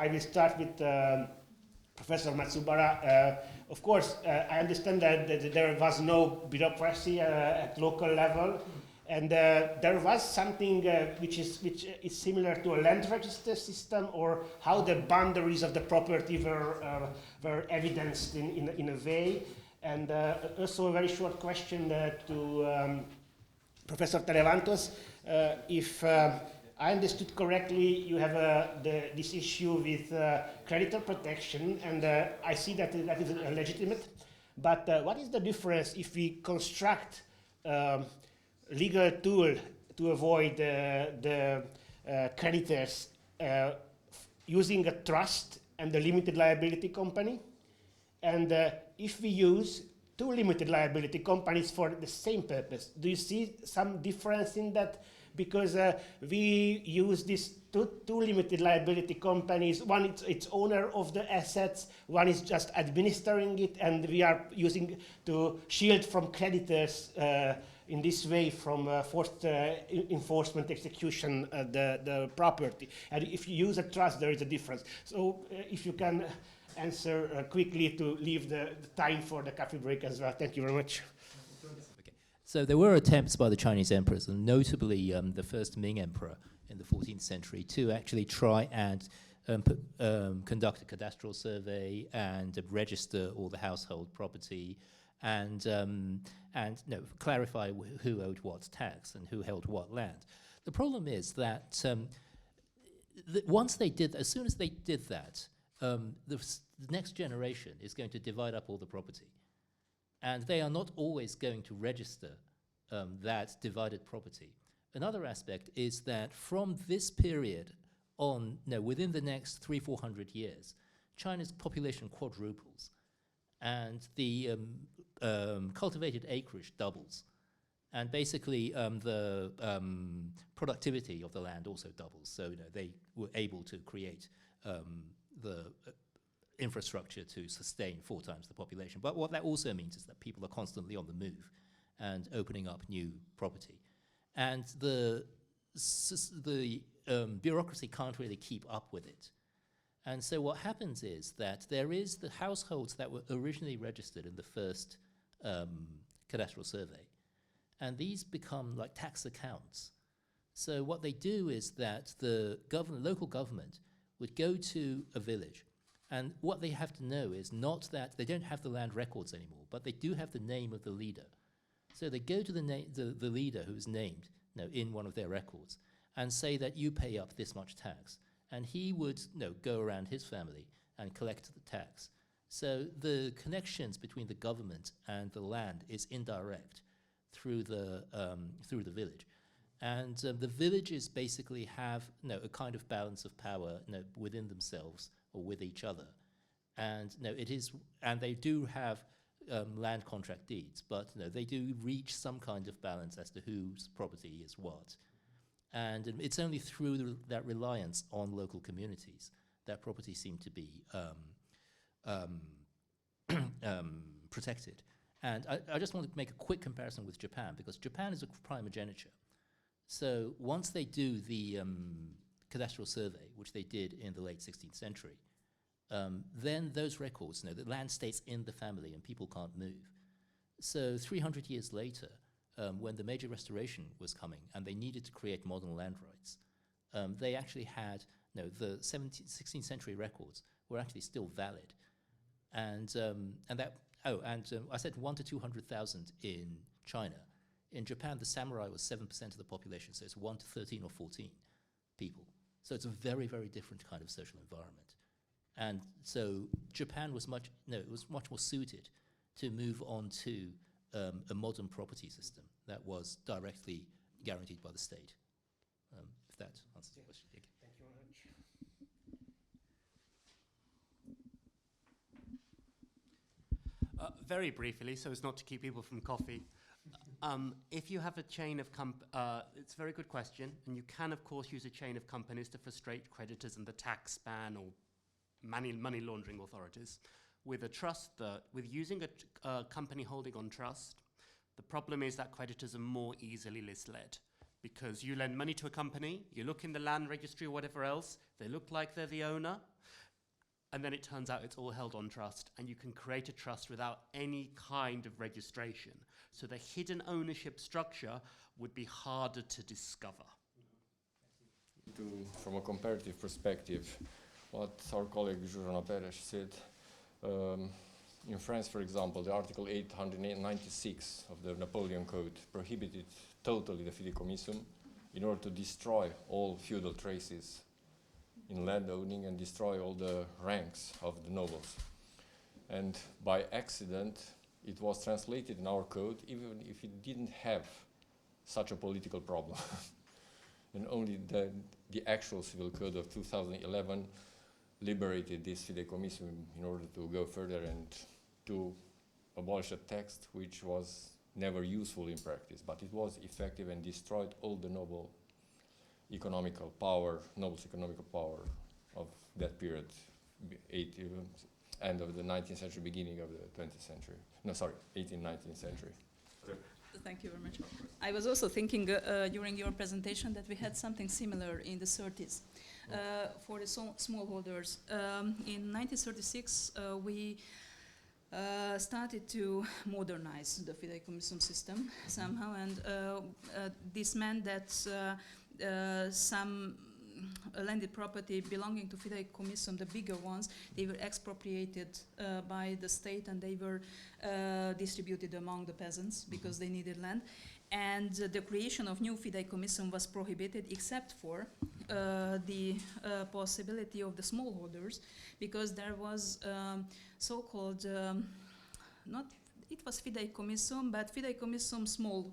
I will start with Professor Matsubara. Of course, I understand that there was no bureaucracy at local level, and there was something which is similar to a land register system, or how the boundaries of the property were evidenced in a way. And also a very short question to Professor Televantos. If I understood correctly, you have this issue with creditor protection, and I see that that is legitimate. But what is the difference if we construct legal tool to avoid the creditors using a trust and a limited liability company? And if we use two limited liability companies for the same purpose, do you see some difference in that? Because we use these two limited liability companies. One is its owner of the assets, one is just administering it, and we are using to shield from creditors in this way from forced enforcement execution the property. And if you use a trust, there is a difference. So if you can answer quickly to leave the time for the coffee break as well. Thank you very much. So there were attempts by the Chinese emperors, and notably the first Ming emperor in the 14th century, to actually try and conduct a cadastral survey and register all the household property, and clarify who owed what tax and who held what land. The problem is that once they did, as soon as they did that, the next generation is going to divide up all the property. And they are not always going to register that divided property. Another aspect is that from this period on, within the next 300-400 years, China's population quadruples, and the cultivated acreage doubles. And basically, the productivity of the land also doubles. So they were able to create the infrastructure to sustain 4 times the population. But what that also means is that people are constantly on the move and opening up new property. And the bureaucracy can't really keep up with it. And so what happens is that there is the households that were originally registered in the first cadastral survey. And these become like tax accounts. So what they do is that the local government would go to a village, and what they have to know is not that they don't have the land records anymore, but they do have the name of the leader. So they go to the leader who's named in one of their records and say that you pay up this much tax. And he would go around his family and collect the tax. So the connections between the government and the land is indirect through the village. And the villages basically have a kind of balance of power within themselves or with each other. And and they do have land contract deeds, but they do reach some kind of balance as to whose property is what. And it's only through that reliance on local communities that property seemed to be protected. And I just want to make a quick comparison with Japan, because Japan is a primogeniture. So once they do the cadastral survey, which they did in the late 16th century, then those records, the land stays in the family and people can't move. So 300 years later, when the major restoration was coming and they needed to create modern land rights, they actually had, the 16th century records were actually still valid. And I said 1 to 200,000 in China. In Japan, the samurai was 7% of the population, so it's 1 to 13 or 14 people. So it's a very, very different kind of social environment. And so Japan was much more suited to move on to a modern property system that was directly guaranteed by the state. If that answers the question. Thank you very much. Very briefly, so as not to keep people from coffee. If you have a chain of it's a very good question, and you can, of course, use a chain of companies to frustrate creditors and the tax ban or money laundering authorities. With a trust, with using a company holding on trust, the problem is that creditors are more easily misled, because you lend money to a company, you look in the land registry or whatever else, they look like they're the owner, and then it turns out it's all held on trust, and you can create a trust without any kind of registration. So the hidden ownership structure would be harder to discover. From a comparative perspective, what our colleague Jurana Perez said, in France, for example, the Article 896 of the Napoleon Code prohibited totally the fideicommission in order to destroy all feudal traces in land owning and destroy all the ranks of the nobles. And by accident, it was translated in our code, even if it didn't have such a political problem. And only the actual civil code of 2011 liberated this fideicommission in order to go further and to abolish a text which was never useful in practice, but it was effective and destroyed all the nobles' economical power of that period, end of the 19th century, beginning of the 20th century. No, sorry, 18th, 19th century. Thank you very much. I was also thinking during your presentation that we had something similar in the 30s for the smallholders. In 1936, we started to modernize the fideicommission system somehow, and this meant that some landed property belonging to fideicommission, the bigger ones, they were expropriated by the state, and they were distributed among the peasants because they needed land. And the creation of new fideicommission was prohibited, except for the possibility of the smallholders, because there was so-called it was fideicommission, but fideicommission small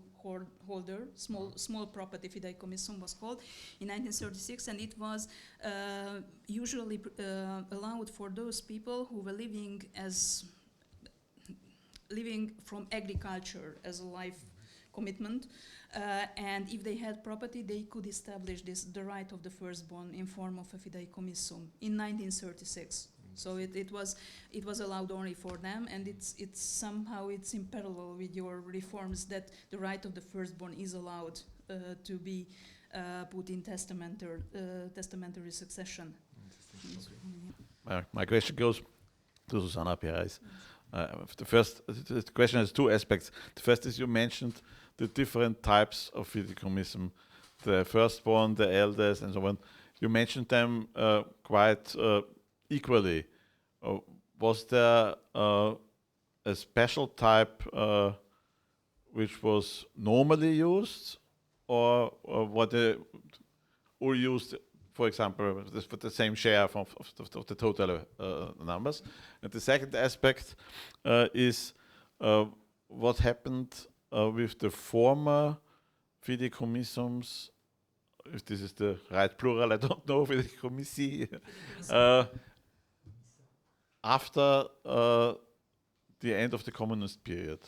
property fideicommission was called in 1936, and it was usually allowed for those people who were living from agriculture as a life commitment, and if they had property, they could establish the right of the firstborn in form of a fideicommission in 1936. So it was allowed only for them, and it's somehow in parallel with your reforms that the right of the firstborn is allowed to be put in testamentary succession. My question goes to Susanna Perez. The question has two aspects. The first is, you mentioned the different types of fideicommission, the firstborn, the eldest, and so on. You mentioned them quite equally. Was there a special type which was normally used, or what they all used, for example, with the same share of the total numbers? And the second aspect is what happened with the former fideicommissions, if this is the right plural, I don't know, fideicomissi, after the end of the communist period.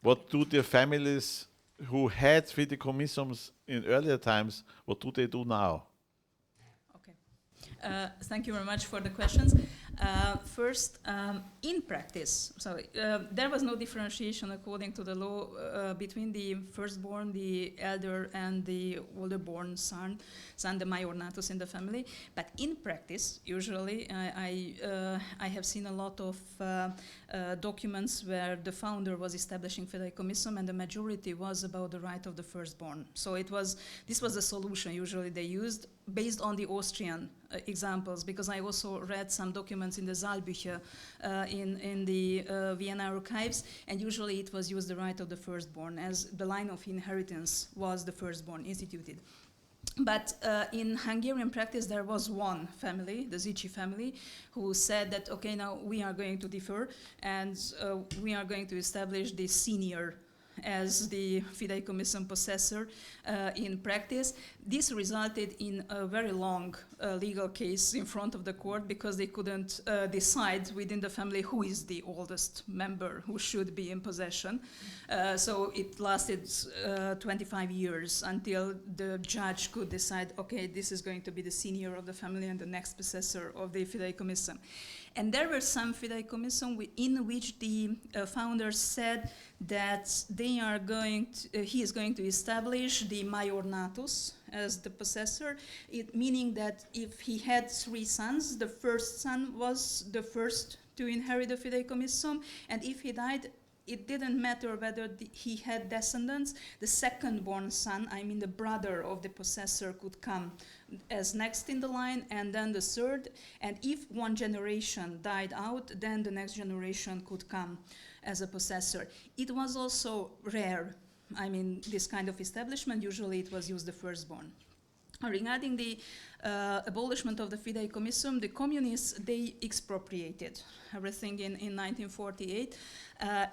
What do the families who had fideicomissions in earlier times, what do they do now? Okay. Thank you very much for the questions. First, in practice, so there was no differentiation according to the law between the firstborn, the elder, and the older-born son, the maiornatus in the family. But in practice, usually, I have seen a lot of documents where the founder was establishing fideicommission, and the majority was about the right of the firstborn. So this was the solution usually they used, based on the Austrian examples, because I also read some documents in the Saalbücher in the Vienna archives, and usually it was used the right of the firstborn, as the line of inheritance was the firstborn instituted. But in Hungarian practice, there was one family, the Zichy family, who said that, okay, now we are going to differ, and we are going to establish the senior as the fideicommission possessor in practice. This resulted in a very long legal case in front of the court, because they couldn't decide within the family who is the oldest member who should be in possession. So it lasted 25 years until the judge could decide, okay, this is going to be the senior of the family and the next possessor of the fideicommission. And there were some fideicommission in which the founders said that he is going to establish the maiornatus as the possessor, meaning that if he had 3 sons, the first son was the first to inherit the fideicomissum, and if he died, it didn't matter whether he had descendants. The second-born son, I mean the brother of the possessor, could come as next in the line, and then the third. And if one generation died out, then the next generation could come as a possessor. It was also rare. I mean, this kind of establishment, usually it was used the firstborn. Regarding the abolishment of the fideicomissum, the communists, they expropriated everything in 1948,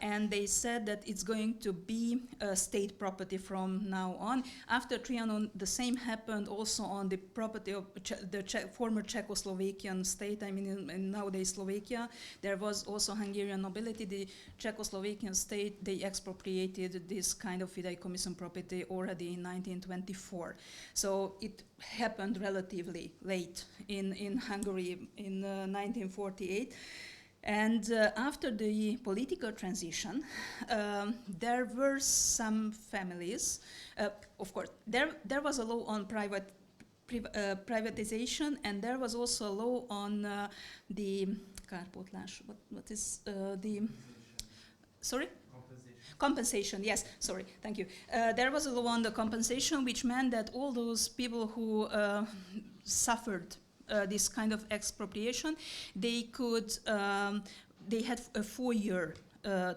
and they said that it's going to be state property from now on. After Trianon, the same happened also on the property of the former Czechoslovakian state, I mean in nowadays Slovakia. There was also Hungarian nobility. The Czechoslovakian state, they expropriated this kind of fideicomissum property already in 1924. So it happened relatively late in Hungary in 1948. And after the political transition, there were some families. Of course, there was a law on privatization, and there was also a law on the kárpótlás. What is the? Sorry. Compensation, yes, sorry, thank you. There was a law on the compensation, which meant that all those people who suffered this kind of expropriation, they could, they had a 4-year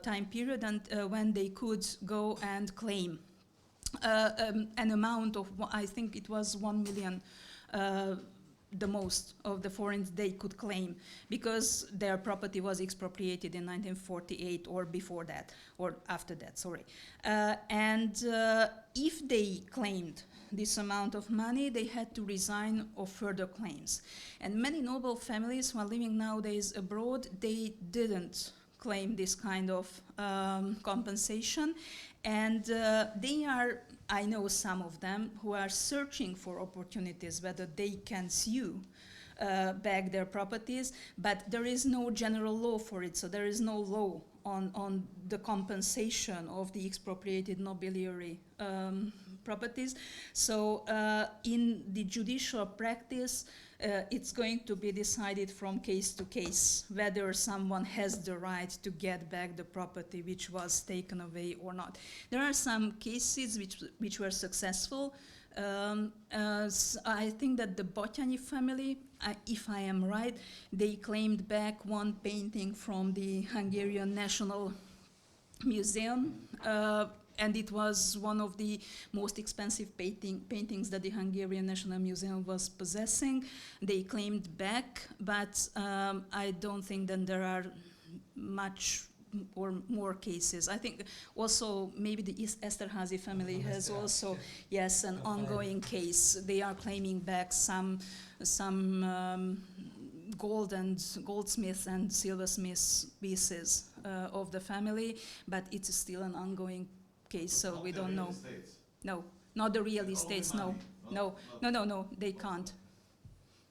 time period, and when they could go and claim an amount of, I think it was 1 million, the most of the foreign they could claim, because their property was expropriated in 1948 or before that, or after that, sorry. And if they claimed this amount of money, they had to resign of further claims. And many noble families who are living nowadays abroad, they didn't claim this kind of compensation. And they are, I know some of them, who are searching for opportunities whether they can sue back their properties, but there is no general law for it, so there is no law on the compensation of the expropriated nobiliary properties. So in the judicial practice, it's going to be decided from case to case whether someone has the right to get back the property which was taken away or not. There are some cases which were successful. I think that the Botyányi family, if I am right, they claimed back one painting from the Hungarian National Museum, and it was one of the most expensive paintings that the Hungarian National Museum was possessing. They claimed back, but I don't think that there are much or more cases. I think also maybe the Esterházy family has also, yes, an ongoing case. They are claiming back some goldsmiths and silversmiths pieces of the family, but it's still an ongoing case, so we don't know. No, not the real estates, no. No, they can't.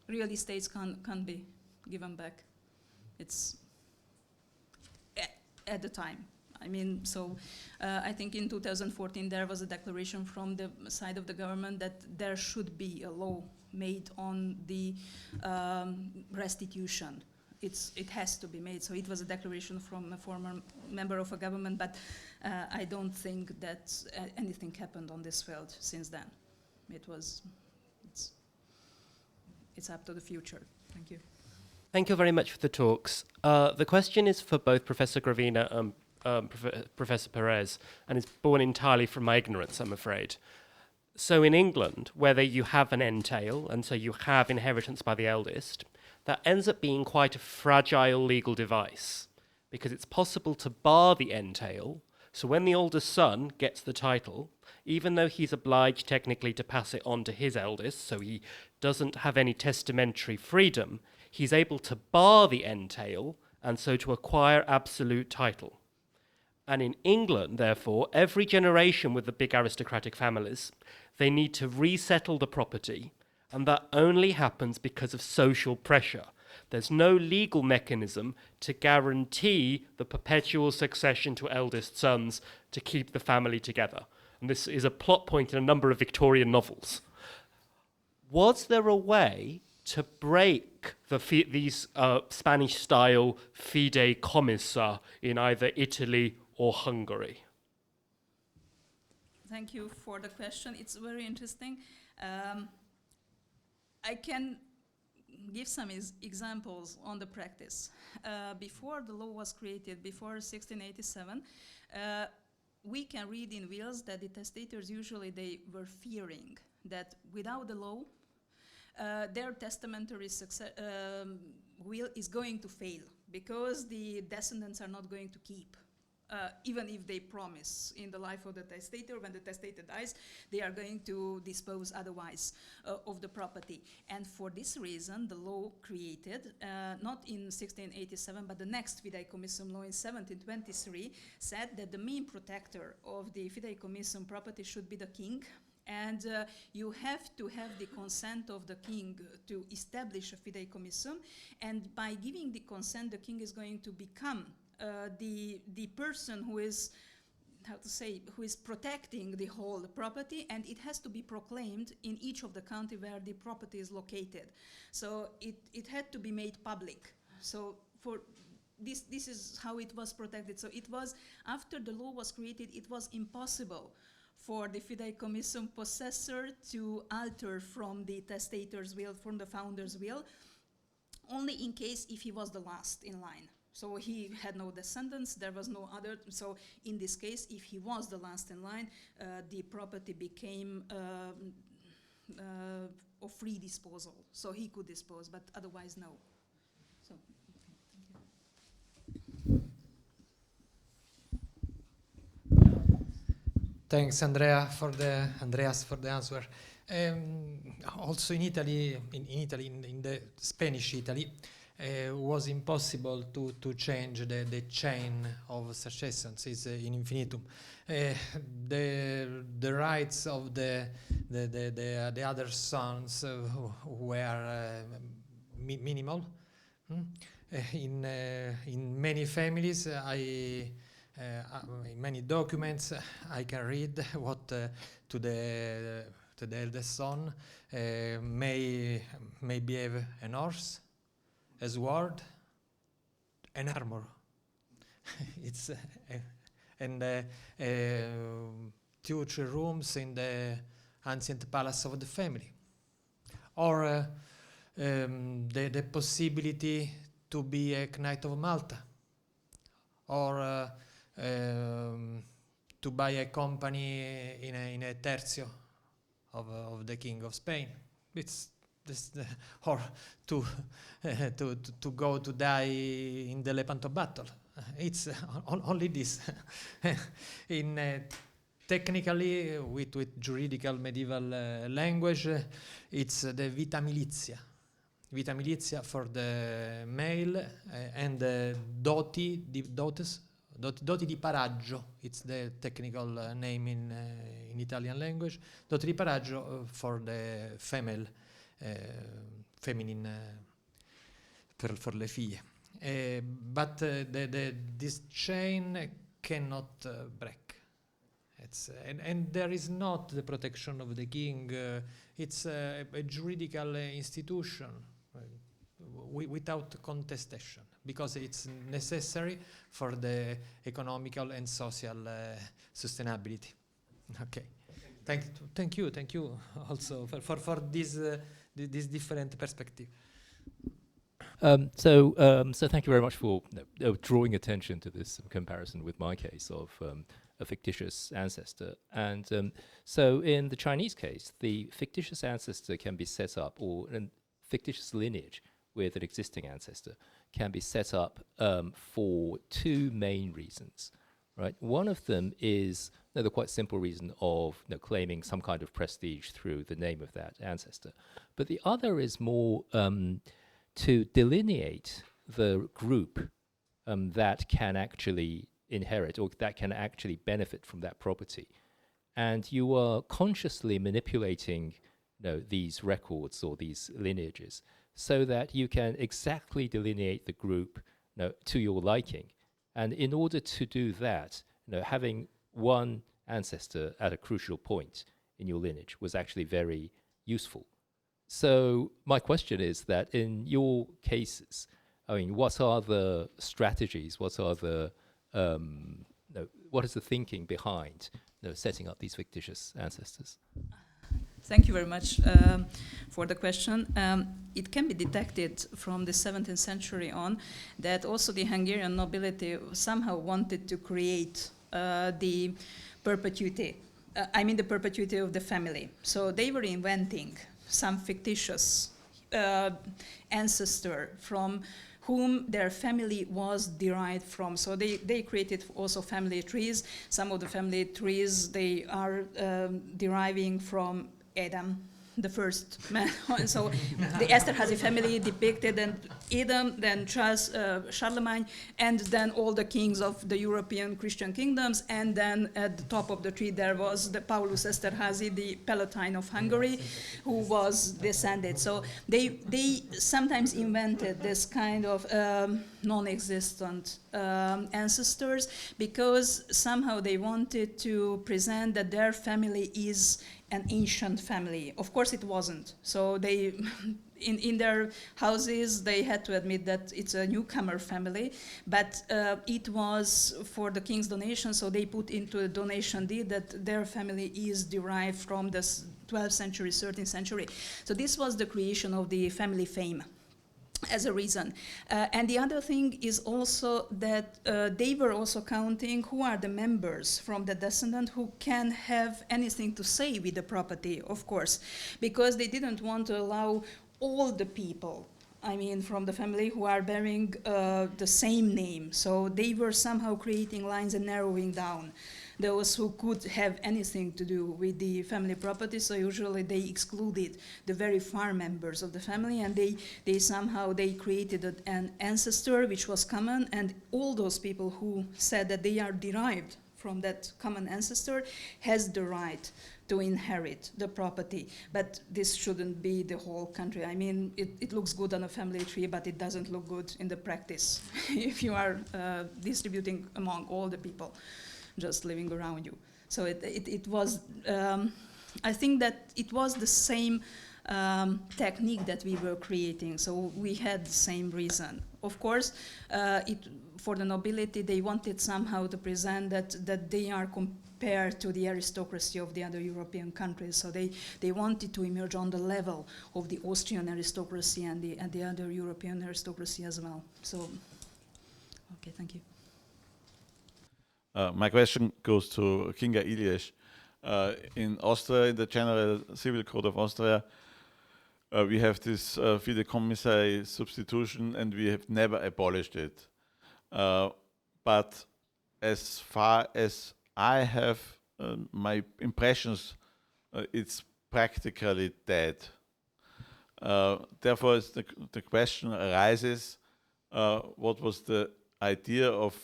Real estates can't be given back. It's at the time. I mean, so I think in 2014 there was a declaration from the side of the government that there should be a law made on the restitution. It has to be made. So it was a declaration from a former member of a government, but I don't think that anything happened on this field since then. It's up to the future. Thank you. Thank you very much for the talks. The question is for both Professor Gravina and Professor Perez, and it's born entirely from my ignorance, I'm afraid. So in England, whether you have an entail, and so you have inheritance by the eldest, that ends up being quite a fragile legal device, because it's possible to bar the entail, so when the oldest son gets the title, even though he's obliged technically to pass it on to his eldest, so he doesn't have any testamentary freedom, he's able to bar the entail, and so to acquire absolute title. And in England, therefore, every generation with the big aristocratic families, they need to resettle the property, and that only happens because of social pressure. There's no legal mechanism to guarantee the perpetual succession to eldest sons to keep the family together. And this is a plot point in a number of Victorian novels. Was there a way to break these Spanish-style fideicommissa in either Italy or Hungary? Thank you for the question. It's very interesting. I can give some examples on the practice. Before the law was created, before 1687, we can read in wills that the testators usually they were fearing that without the law, their testamentary will is going to fail because the descendants are not going to keep. Even if they promise in the life of the testator, when the testator dies, they are going to dispose otherwise of the property. And for this reason, the law created, not in 1687, but the next fideicomissum law in 1723, said that the main protector of the fideicomissum property should be the king. And you have to have the consent of the king to establish a fideicomissum. And by giving the consent, the king is going to become the person who is, who is protecting the whole property, and it has to be proclaimed in each of the county where the property is located. So it had to be made public. So for this is how it was protected. So it was, after the law was created, it was impossible for the fideicomissum possessor to alter from the testator's will, from the founder's will, only in case if he was the last in line. So he had no descendants, there was no other, so in this case, if he was the last in line, the property became of free disposal. So he could dispose, but otherwise no. So, Thanks, Andreas, for the answer. Also in Italy, in the Spanish Italy, was impossible to change the chain of successions. It's in infinitum. The rights of the other sons were minimal. In many families, in many documents, I can read what to the eldest son may behave an horse, a sword, an armor. It's and 2-3 rooms in the ancient palace of the family, or the possibility to be a Knight of Malta, or to buy a company in a tercio of the King of Spain. It's or to go to die in the Lepanto battle. It's only this. Technically, with juridical medieval language, it's the vita militia. Vita militia for the male, and doti di paraggio. It's the technical name in Italian language. Doti di paraggio for the female. Feminine for le figlie, but this chain cannot break. And there is not the protection of the king. It's a juridical institution without contestation, because it's necessary for the economical and social sustainability. Okay. Thank you also for this different perspective. So thank you very much for drawing attention to this comparison with my case of a fictitious ancestor. And so in the Chinese case, the fictitious ancestor can be set up, or a fictitious lineage with an existing ancestor can be set up for 2 main reasons. Right? One of them is the quite simple reason of claiming some kind of prestige through the name of that ancestor. But the other is more to delineate the group that can actually inherit, or that can actually benefit from that property. And you are consciously manipulating these records or these lineages so that you can exactly delineate the group to your liking. And in order to do that, having one ancestor at a crucial point in your lineage was actually very useful. So my question is that in your cases, I mean, what are the strategies? What are the what is the thinking behind setting up these fictitious ancestors? Thank you very much for the question. It can be detected from the 17th century on that also the Hungarian nobility somehow wanted to create the perpetuity. The perpetuity of the family. So they were inventing some fictitious ancestor from whom their family was derived from. So they created also family trees. Some of the family trees, they are deriving from Adam, the first man. So the Esterházy family depicted, and Adam, then Charlemagne, and then all the kings of the European Christian kingdoms, and then at the top of the tree there was the Paulus Esterházy, the Palatine of Hungary, who was descended. So they sometimes invented this kind of non-existent ancestors because somehow they wanted to present that their family is an ancient family. Of course it wasn't. So they, in their houses, they had to admit that it's a newcomer family, but it was for the king's donation, so they put into a donation deed that their family is derived from the 12th century, 13th century. So this was the creation of the family fame as a reason. And the other thing is also that they were also counting who are the members from the descendant who can have anything to say with the property, of course, because they didn't want to allow all the people, from the family who are bearing the same name. So they were somehow creating lines and narrowing down those who could have anything to do with the family property. So usually they excluded the very far members of the family, and they somehow created an ancestor which was common, and all those people who said that they are derived from that common ancestor has the right to inherit the property. But this shouldn't be the whole country. It looks good on a family tree, but it doesn't look good in the practice if you are distributing among all the people just living around you. So it was, I think that it was the same technique that we were creating, so we had the same reason. Of course, for the nobility, they wanted somehow to present that they are compared to the aristocracy of the other European countries, so they wanted to emerge on the level of the Austrian aristocracy and the other European aristocracy as well. So, okay, thank you. My question goes to Kinga Ilyes. In Austria, in the General Civil Code of Austria, we have this fideikommissary substitution, and we have never abolished it. But as far as I have my impressions, it's practically dead. Therefore, the question arises, what was the idea of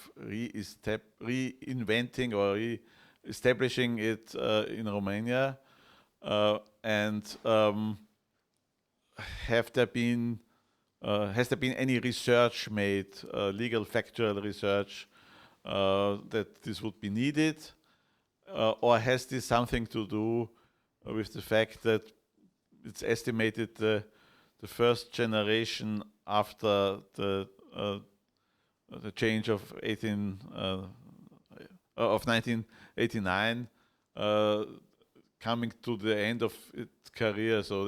reinventing or re-establishing it in Romania, and has there been any research made, legal factual research, that this would be needed, or has this something to do with the fact that it's estimated the first generation after the change of 1989 coming to the end of its career. So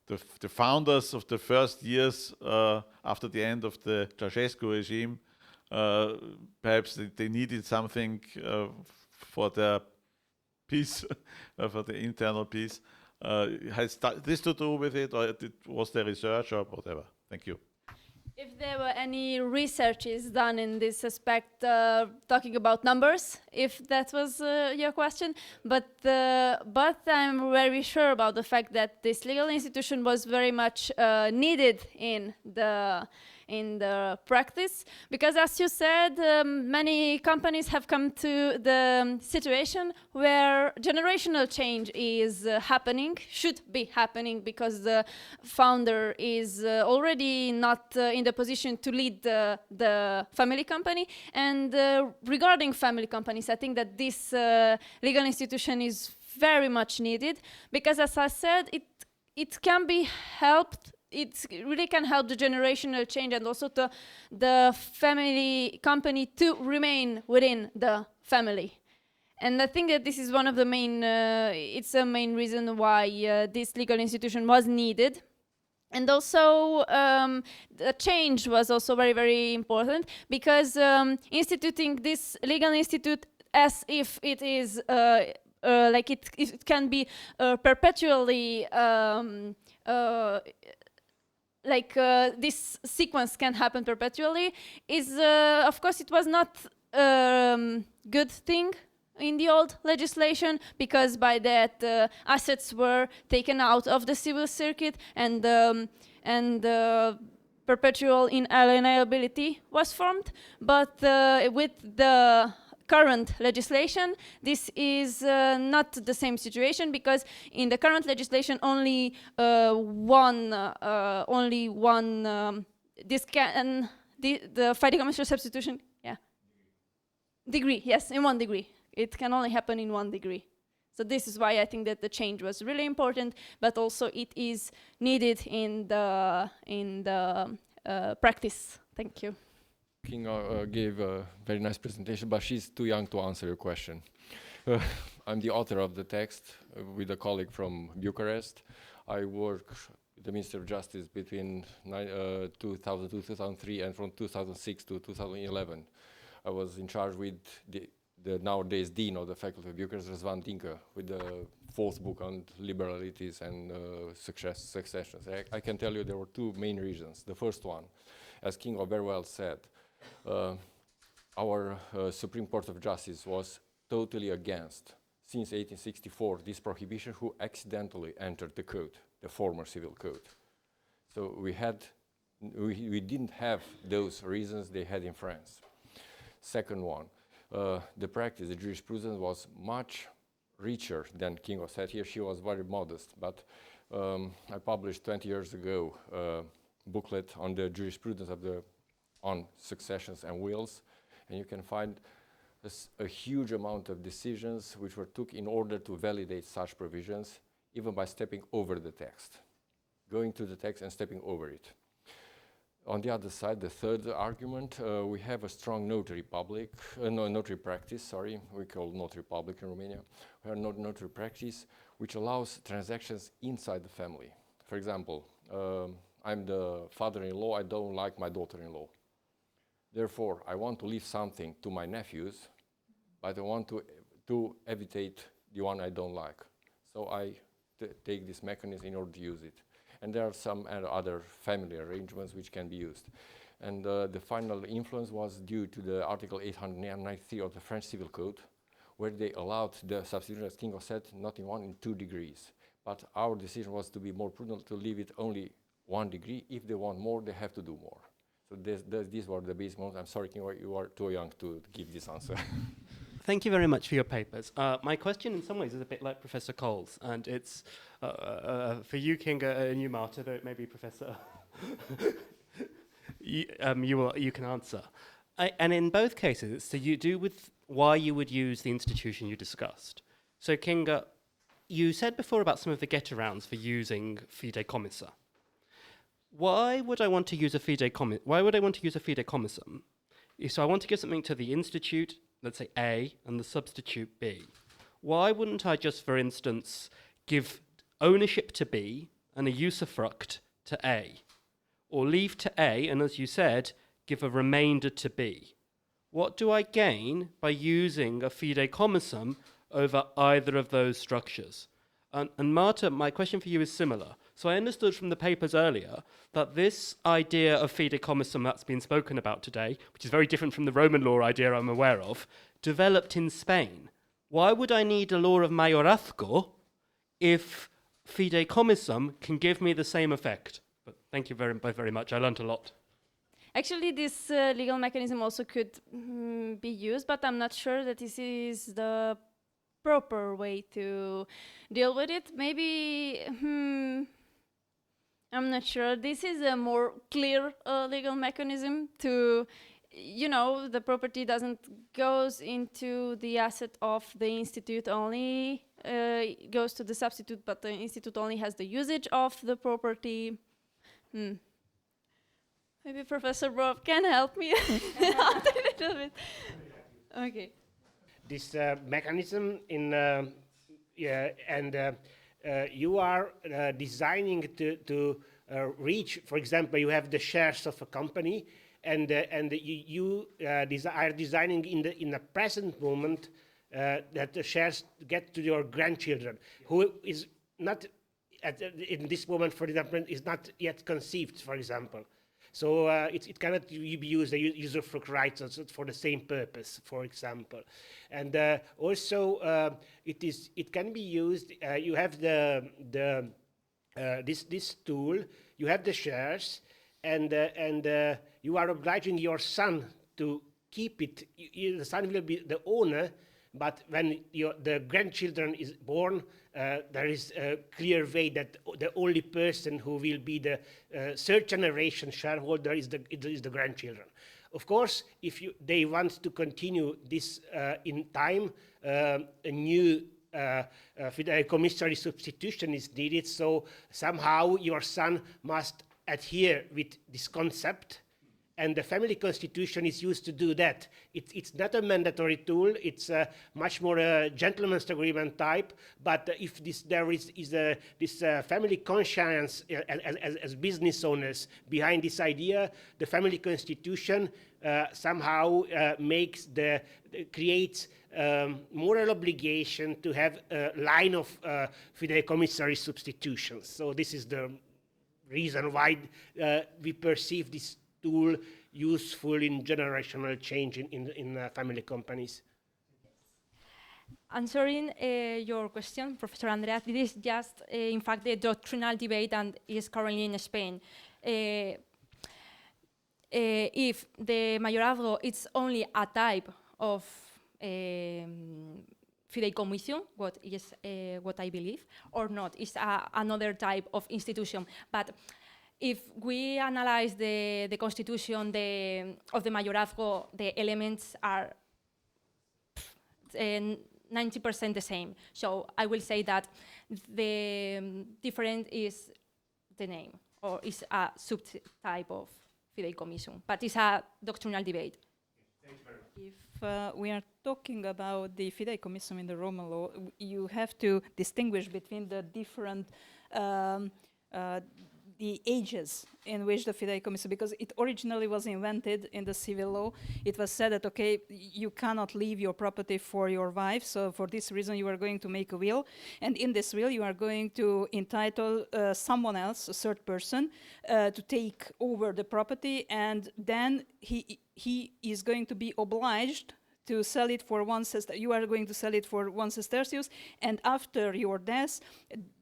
the founders of the first years after the end of the Ceausescu regime, perhaps they needed something for their peace, for the internal peace. Has this to do with it, or was there research or whatever? Thank you. If there were any researches done in this aspect, talking about numbers, if that was your question, but I'm very sure about the fact that this legal institution was very much needed in the practice, because as you said, many companies have come to the situation where generational change is happening, should be happening, because the founder is already not in the position to lead the family company. And regarding family companies, I think that this legal institution is very much needed, because as I said, it can be helped. It really can help the generational change and also the family company to remain within the family. And I think that this is one of the main, it's a main reason why this legal institution was needed. And also, the change was also very, very important because instituting this legal institute as if it is like it can be perpetually like this sequence can happen perpetually is of course it was not good thing in the old legislation, because by that assets were taken out of the civil circuit and perpetual inalienability was formed. But with the current legislation, this is not the same situation, because in the current legislation only one this can the fideicommissioner substitution degree, yes, in 1 degree. It can only happen in 1 degree. So this is why I think that the change was really important, but also it is needed in the practice. Thank you. Kinga gave a very nice presentation, but she's too young to answer your question. I'm the author of the text with a colleague from Bucharest. I work with the Ministry of Justice between 2002-2003 and from 2006 to 2011. I was in charge with the nowadays Dean of the Faculty of Bucharest, Răzvan Dincă, with the 4th book on liberalities and successions. I can tell you there were 2 main reasons. The first one, as Kinga very well said, our Supreme Court of Justice was totally against, since 1864, this prohibition who accidentally entered the code, the former civil code. So we didn't have those reasons they had in France. Second one, the practice, the jurisprudence was much richer than Kinga said here. She was very modest, but I published 20 years ago a booklet on the jurisprudence on successions and wills, and you can find a huge amount of decisions which were took in order to validate such provisions, even by stepping over the text, going to the text and stepping over it. On the other side, the third argument, we have a strong notary practice, sorry, we call notary public in Romania. We have notary practice which allows transactions inside the family. For example, I'm the father-in-law, I don't like my daughter-in-law. Therefore, I want to leave something to my nephews, but I want to evitate the one I don't like. So I take this mechanism in order to use it. And there are some other family arrangements which can be used. And the final influence was due to the Article 893 of the French Civil Code, where they allowed the substitution, as Kinga said, not in 1, in 2 degrees. But our decision was to be more prudent, to leave it only 1 degree. If they want more, they have to do more. So these were the basic ones. I'm sorry, Kinga, you are too young to give this answer. Thank you very much for your papers. My question in some ways is a bit like Professor Cole's, and it's for you, Kinga, and you, Marta, though it may be Professor, you can answer. And in both cases, it's to do with why you would use the institution you discussed. So, Kinga, you said before about some of the get-arounds for using fideicomissa. Why would I want to use a fideicommis? Why would I want to use a fideicomissum? So I want to give something to the institute, let's say A, and the substitute B. Why wouldn't I just, for instance, give ownership to B and a usufruct to A? Or leave to A, and as you said, give a remainder to B? What do I gain by using a fideicomissum over either of those structures? And Marta, my question for you is similar. So I understood from the papers earlier that this idea of fideicomissum that's been spoken about today, which is very different from the Roman law idea I'm aware of, developed in Spain. Why would I need a law of mayorazgo if fideicomissum can give me the same effect? But thank you very much. I learnt a lot. Actually, this legal mechanism also could be used, but I'm not sure that this is the proper way to deal with it. Maybe, I'm not sure. This is a more clear legal mechanism to you know, the property doesn't goes into the asset of the institute only, goes to the substitute, but the institute only has the usage of the property. Maybe Professor Bob can help me out a little bit. Okay. This mechanism in you are designing to reach, for example, you have the shares of a company, and you are designing in the present moment that the shares get to your grandchildren, who is not in this moment, for example, is not yet conceived, for example. So it cannot be used, the usufruct rights for the same purpose, for example. And also it can be used. You have this tool. You have the shares, and you are obliging your son to keep it. The son will be the owner, but when the grandchildren is born, there is a clear way that the only person who will be the third generation shareholder is the grandchildren. Of course, if they want to continue this in time, a new fideicommissory substitution is needed. So somehow your son must adhere with this concept. And the family constitution is used to do that. It's not a mandatory tool. It's much more a gentleman's agreement type. But if there is this family conscience as business owners behind this idea, the family constitution somehow creates moral obligation to have a line of fideicommissory substitutions. So this is the reason why we perceive this tool useful in generational change in family companies. Answering your question, Professor Andrea, this is just, in fact, the doctrinal debate and is currently in Spain. If the mayorazgo is only a type of fideicommission, what I believe, or not, it's another type of institution. But if we analyze the constitution of the mayorazgo, the elements are 90% the same. So I will say that the difference is the name, or is a subtype of fideicommission, but it's a doctrinal debate. If we are talking about the fideicommission in the Roman law, you have to distinguish between the different the ages in which the fideicommission, because it originally was invented in the civil law. It was said that, okay, you cannot leave your property for your wife, so for this reason you are going to make a will, and in this will you are going to entitle someone else, a third person, to take over the property, and then he is going to be obliged to sell it for you are going to sell it for 1 sestertius, and after your death,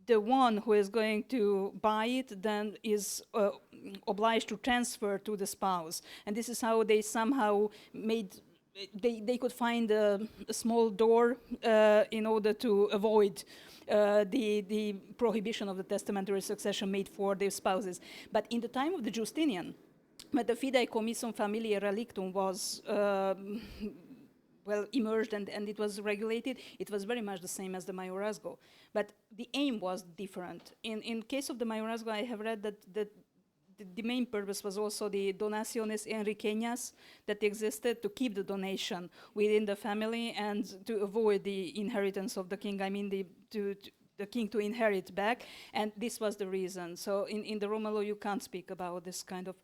the one who is going to buy it then is obliged to transfer to the spouse. And this is how they somehow made, they could find a small door in order to avoid the prohibition of the testamentary succession made for their spouses. But in the time of the Justinian, when the fideicommission familiae relictum was well emerged and it was regulated, it was very much the same as the mayorazgo. But the aim was different. In case of the mayorazgo, I have read that the main purpose was also the donaciones enriqueñas that existed, to keep the donation within the family and to avoid the inheritance of the king. I mean, the king to inherit back, and this was the reason. So in the Roman law, you can't speak about this kind of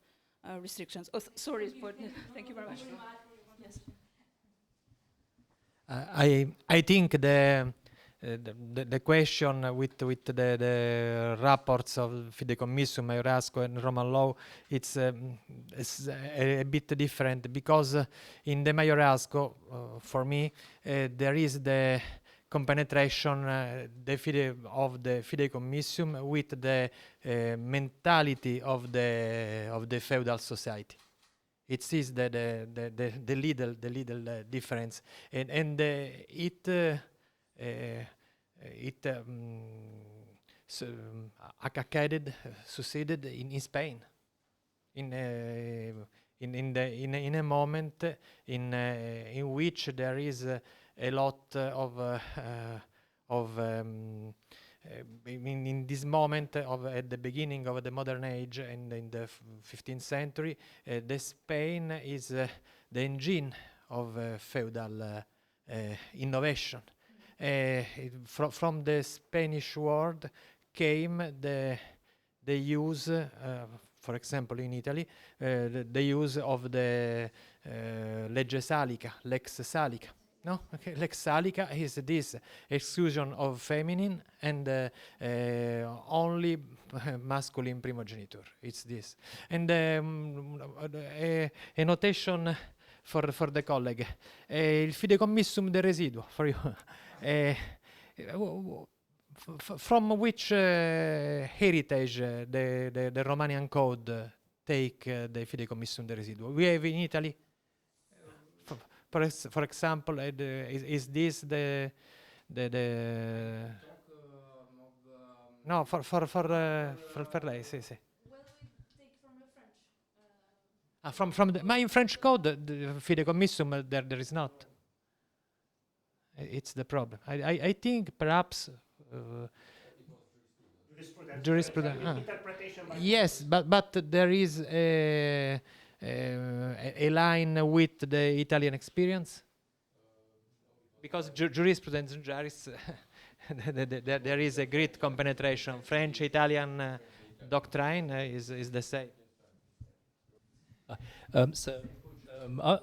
restrictions. Oh, sorry, thank you very much. Yes. I think the question with the rapports of fideicommission, mayorazgo, and Roman law, it's a bit different, because in the mayorazgo, for me, there is the compenetration of the fideicommission with the mentality of the feudal society. It is the little difference, and it succeeded in Spain. in a moment in which there is a lot in this moment of at the beginning of the modern age and in the 15th century, the Spain is the engine of feudal innovation. From the Spanish word came the use, for example, in Italy, the use of the lex salica. No, okay. Lex salica is this exclusion of feminine and only masculine primogeniture. It's this, and a notation for the colleague. Il fidecommissum de residuo for you. From which heritage the Romanian code take the fidecommissum de residuo? We have in Italy. For example, is this the no for lei? Sì. Well, we take from the French. From the, my in French code, the fidecommissum there is not. It's the problem. I think perhaps jurisprudence. Interpretation by Yes, but there is a line with the Italian experience? Because jurisprudence, there is a great compenetration. French-Italian doctrine is the same. I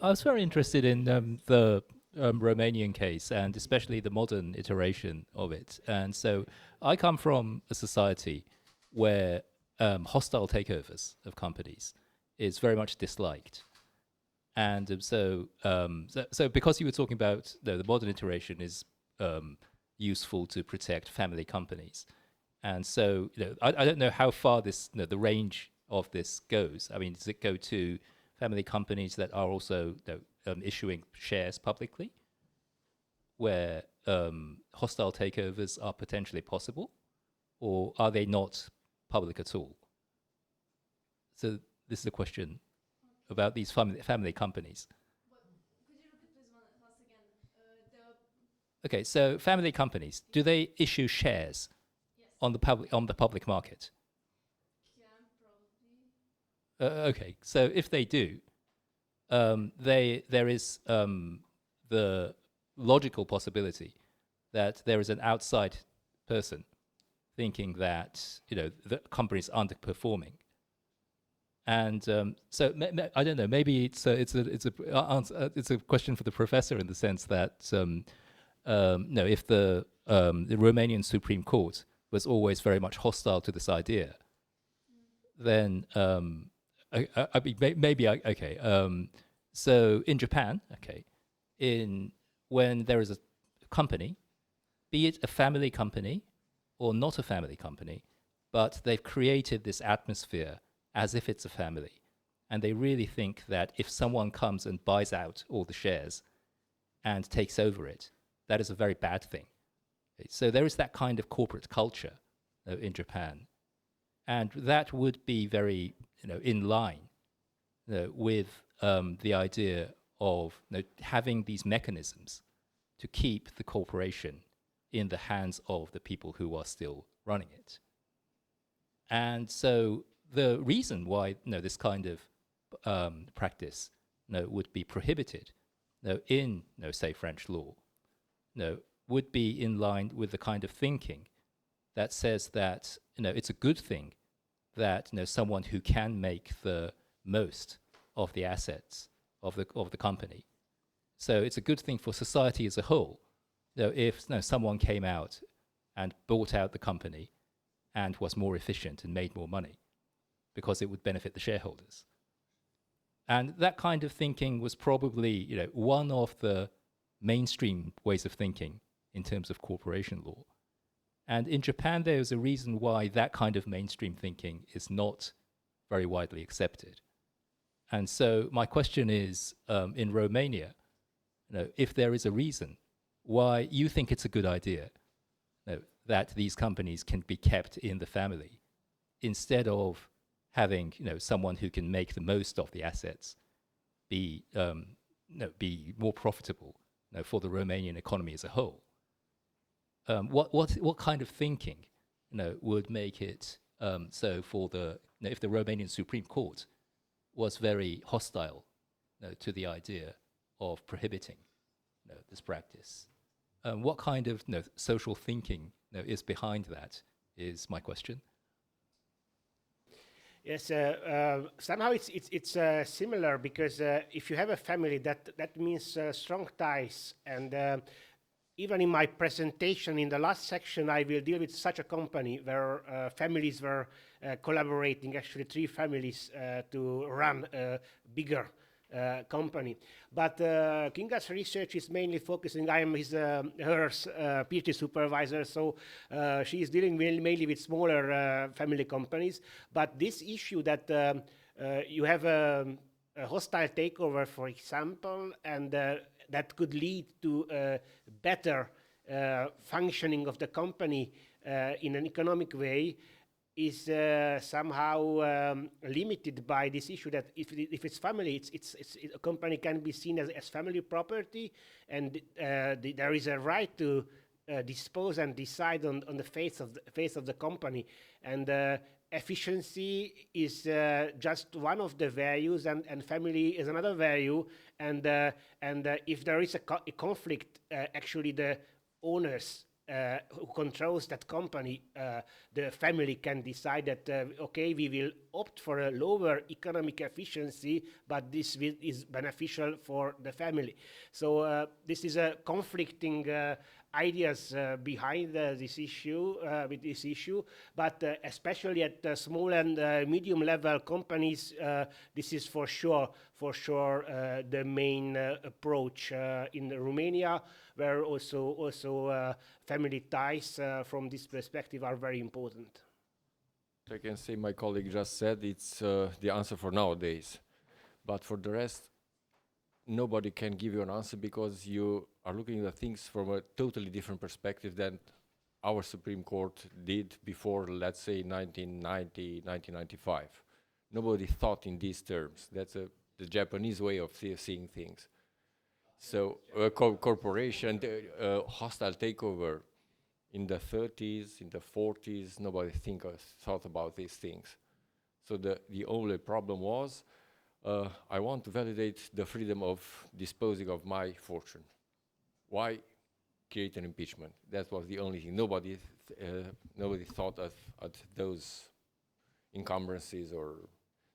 was very interested in the Romanian case, and especially the modern iteration of it. And so I come from a society where hostile takeovers of companies is very much disliked. And so because you were talking about the modern iteration is useful to protect family companies. And so I don't know how far this the range of this goes. I mean, does it go to family companies that are also issuing shares publicly, where hostile takeovers are potentially possible, or are they not public at all? So this is a question about these family companies. Could you repeat please once again? Okay, so family companies, do they issue shares on the public market? Can probably. Okay, so if they do, there is the logical possibility that there is an outside person thinking that the company is underperforming, and so I don't know. Maybe it's a question for the professor in the sense that no, if the Romanian Supreme Court was always very much hostile to this idea, then so in Japan, when there is a company, be it a family company or not a family company, but they've created this atmosphere as if it's a family, and they really think that if someone comes and buys out all the shares and takes over it, that is a very bad thing. So there is that kind of corporate culture in Japan, and that would be very in line with the idea of having these mechanisms to keep the corporation in the hands of the people who are still running it. And so the reason why this kind of practice would be prohibited in say French law would be in line with the kind of thinking that says that it's a good thing that someone who can make the most of the assets of the company. So it's a good thing for society as a whole. If someone came out and bought out the company and was more efficient and made more money, because it would benefit the shareholders. And that kind of thinking was probably one of the mainstream ways of thinking in terms of corporation law. And in Japan, there's a reason why that kind of mainstream thinking is not very widely accepted. And so my question is, in Romania, if there is a reason why you think it's a good idea that these companies can be kept in the family, instead of having someone who can make the most of the assets be be more profitable for the Romanian economy as a whole. What kind of thinking would make it so for the if the Romanian Supreme Court was very hostile to the idea of prohibiting this practice? What kind of social thinking is behind that is my question. Yes, somehow it's similar, because if you have a family, that means strong ties. And even in my presentation, in the last section, I will deal with such a company where families were collaborating, actually 3 families, to run a bigger company. But Kinga's research is mainly focusing, I am her PhD supervisor, so she is dealing mainly with smaller family companies. But this issue that you have a hostile takeover, for example, and that could lead to a better functioning of the company in an economic way, is somehow limited by this issue that if it's family, a company can be seen as family property, and there is a right to dispose and decide on the face of the company, and efficiency is just one of the values, and family is another value, and if there is a conflict, actually the owners who controls that company, the family can decide that, okay, we will opt for a lower economic efficiency, but this is beneficial for the family. So this is a conflicting ideas behind this issue, but especially at the small and medium level companies, this is for sure the main approach in Romania, where also family ties from this perspective are very important. I can say my colleague just said it's the answer for nowadays, but for the rest, nobody can give you an answer, because you are looking at things from a totally different perspective than our Supreme Court did before, let's say, 1990, 1995. Nobody thought in these terms. That's the Japanese way of seeing things. So corporation, hostile takeover in the 30s, in the 40s, nobody thought about these things. So the only problem was, I want to validate the freedom of disposing of my fortune. Why create an impeachment? That was the only thing. Nobody thought of those encumbrances, or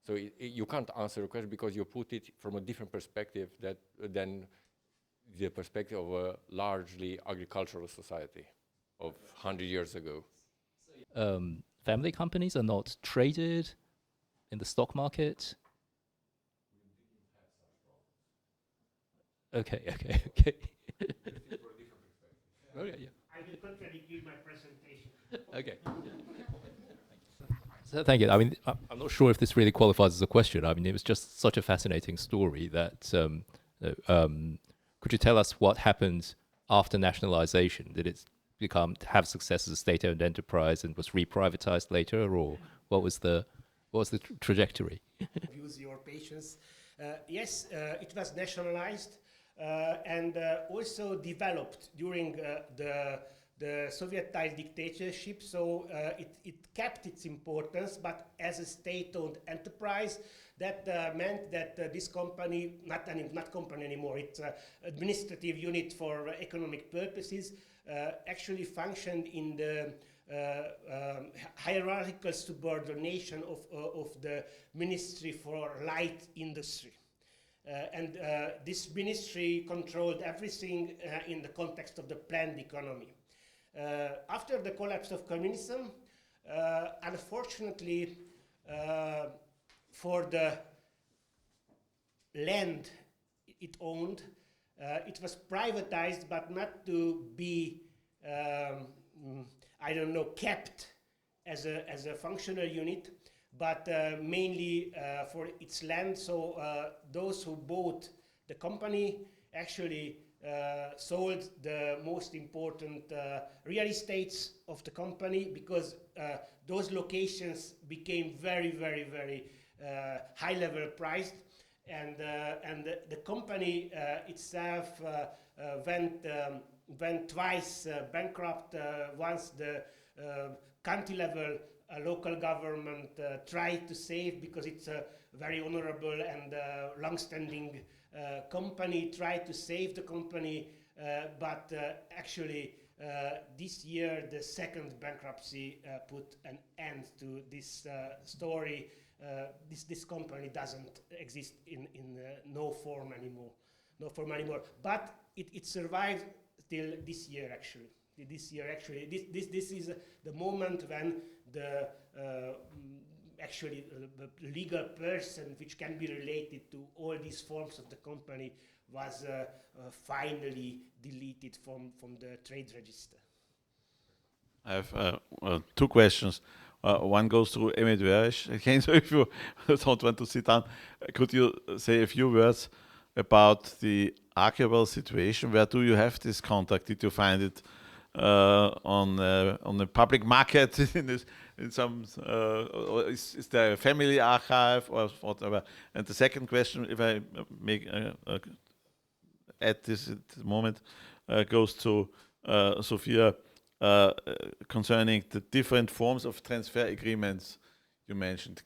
so you can't answer the question because you put it from a different perspective than the perspective of a largely agricultural society of 100 years ago. Family companies are not traded in the stock market. Okay. Oh, yeah. I will contradict you in my presentation. Okay. So thank you. I mean, I'm not sure if this really qualifies as a question. I mean, it was just such a fascinating story that could you tell us what happened after nationalization? Did it have success as a state-owned enterprise and was reprivatized later, or what was the trajectory? Use your patience. Yes, it was nationalized and also developed during the Soviet-style dictatorship. So it kept its importance, but as a state-owned enterprise, that meant that this company, not company anymore, it's an administrative unit for economic purposes, actually functioned in the hierarchical subordination of the Ministry for Light Industry. And this ministry controlled everything in the context of the planned economy. After the collapse of communism, unfortunately, for the land it owned, it was privatized, but not to be, kept as a functional unit, but mainly for its land. So those who bought the company actually sold the most important real estates of the company, because those locations became very, very, very high level priced. and the company itself went twice bankrupt. Once the country level local government tried to save, because it's a very honorable and long-standing company, tried to save the company, but actually this year the second bankruptcy put an end to this story. This company doesn't exist in no form anymore. But it survived till this year actually. This is the moment when the the legal person which can be related to all these forms of the company was finally deleted from the trade register. I have two questions. One goes to Emmett Verish. Again, so if you don't want to sit down, could you say a few words about the arguable situation? Where do you have this contact? Did you find it on the public market in some? Or is there a family archive or whatever? And the second question, if I make at this moment, goes to Sophia. Concerning the different forms of transfer agreements you mentioned,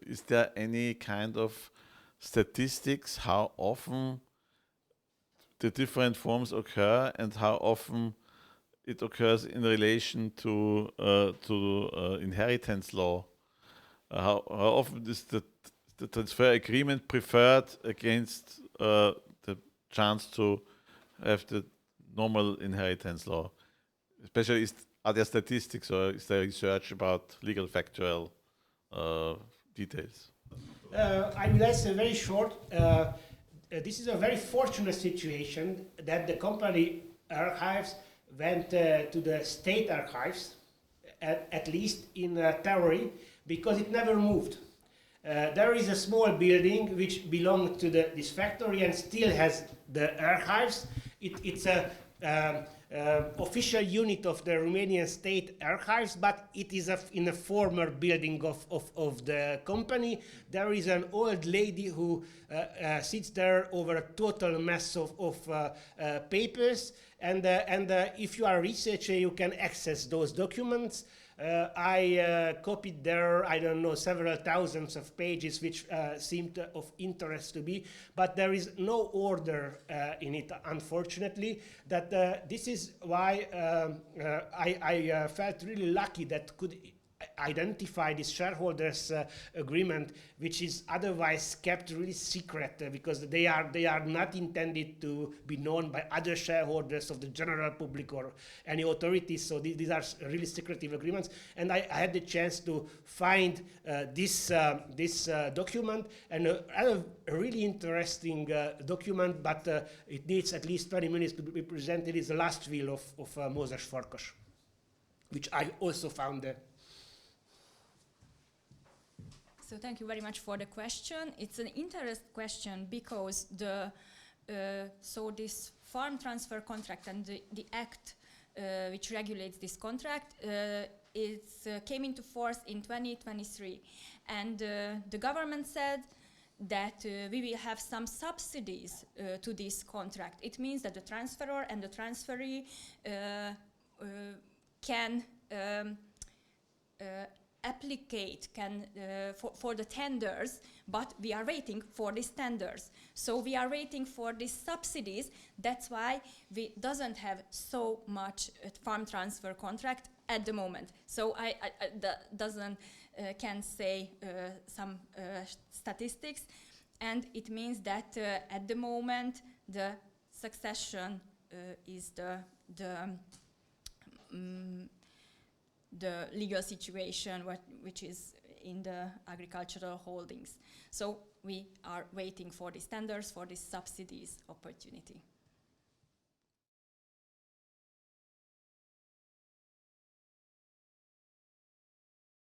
is there any kind of statistics how often the different forms occur and how often it occurs in relation to inheritance law? How often is the transfer agreement preferred against the chance to have the normal inheritance law? Especially, are there statistics or is there research about legal factual details? I will answer very short. This is a very fortunate situation that the company archives went to the state archives, at least in theory, because it never moved. There is a small building which belonged to this factory and still has the archives. It's a official unit of the Romanian state archives, but it is in a former building of the company. There is an old lady who sits there over a total mess of papers, and if you are a researcher, you can access those documents. I copied there, I don't know, several thousands of pages which seemed of interest to me, but there is no order in it, unfortunately. That this is why I felt really lucky that could identify this shareholders agreement, which is otherwise kept really secret because they are not intended to be known by other shareholders of the general public or any authorities. So these are really secretive agreements, and I had the chance to find this document, and a really interesting document, but it needs at least 20 minutes to be presented. Is the last will of Mózes Farkas, which I also found there. So thank you very much for the question. It's an interesting question because this farm transfer contract and the act which regulates this contract came into force in 2023, and the government said that we will have some subsidies to this contract. It means that the transferor and the transferee can applicate for the tenders, but we are waiting for these tenders. So we are waiting for these subsidies. That's why we doesn't have so much farm transfer contract at the moment. So I can say some statistics, and it means that at the moment the succession is the legal situation which is in the agricultural holdings. So we are waiting for the tenders for this subsidies opportunity.